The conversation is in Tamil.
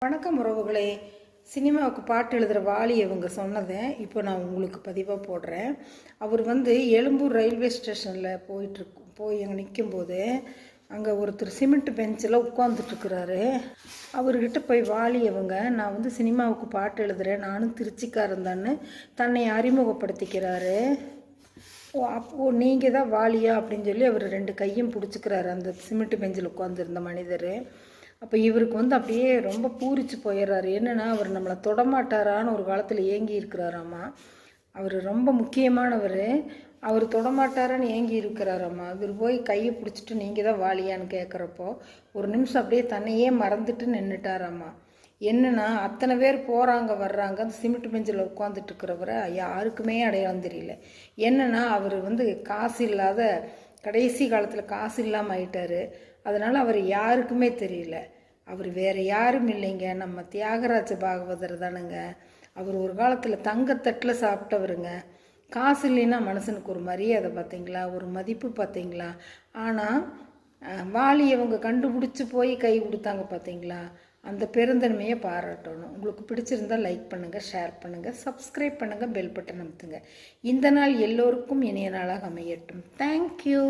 வணக்கம் உறவுகளே. சினிமாவுக்கு பாட்டு எழுதுகிற வாலி அவங்க சொன்னதை இப்போ நான் உங்களுக்கு பதிவாக போடுறேன். அவர் எழும்பூர் ரயில்வே ஸ்டேஷனில் போய் அங்கே நிற்கும்போது அங்கே ஒருத்தர் சிமெண்ட் பெஞ்சில் உட்காந்துட்ருக்கிறாரு. அவர்கிட்ட போய் வாலி அவங்க, நான் சினிமாவுக்கு பாட்டு எழுதுகிறேன், நானும் திருச்சிக்காரன் தான்னு தன்னை அறிமுகப்படுத்திக்கிறாரு. அப்போது நீங்கள் தான் வாலியா அப்படின்னு சொல்லி அவர் 2 கையும் பிடிச்சிக்கிறாரு அந்த சிமெண்ட் பெஞ்சில் உட்காந்துருந்த மனிதர். அப்போ இவருக்கு அப்படியே ரொம்ப பூரிச்சு போயிடுறாரு. என்னென்னா, அவர் நம்மளை தொடமாட்டாரான்னு ஒரு காலத்தில் ஏங்கி இருக்கிறாராம்மா. அவர் ரொம்ப முக்கியமானவர், அவர் தொடமாட்டாரான்னு ஏங்கி இருக்கிறாராம்மா. இவர் போய் கையை பிடிச்சிட்டு நீங்கள் தான் வாலியான்னு கேட்குறப்போ ஒரு நிமிஷம் அப்படியே தன்னையே மறந்துட்டு நின்றுட்டாராம்மா. என்னென்னா, அத்தனை பேர் போகிறாங்க வர்றாங்க, அந்த சிமெண்ட் பெஞ்சில் உட்காந்துட்டு இருக்கிறவரை யாருக்குமே அடையாளம் தெரியல. என்னென்னா, அவர் காசு இல்லாத, கடைசி காலத்தில் காசு இல்லாமல் ஆயிட்டார். அதனால் அவர் யாருக்குமே தெரியல. அவர் வேறு யாரும் இல்லைங்க, நம்ம தியாகராஜ பாகவதர் தானுங்க. அவர் ஒரு காலத்தில் தங்கத்தட்டில் சாப்பிட்டவருங்க. காசு இல்லைன்னா மனுஷனுக்கு ஒரு மரியாதை பார்த்தீங்களா, ஒரு மதிப்பு பார்த்தீங்களா. ஆனால் வாலி அவங்க கண்டுபிடிச்சி போய் கை கொடுத்தாங்க பார்த்தீங்களா, அந்த பெருந்தன்மையை பாராட்டணும். உங்களுக்கு பிடிச்சிருந்தால் லைக் பண்ணுங்கள், ஷேர் பண்ணுங்கள், சப்ஸ்கிரைப் பண்ணுங்கள், பெல் பட்டன் அமுத்துங்க. இந்த நாள் எல்லோருக்கும் இனிய நாளாக அமையட்டும். தேங்க்யூ.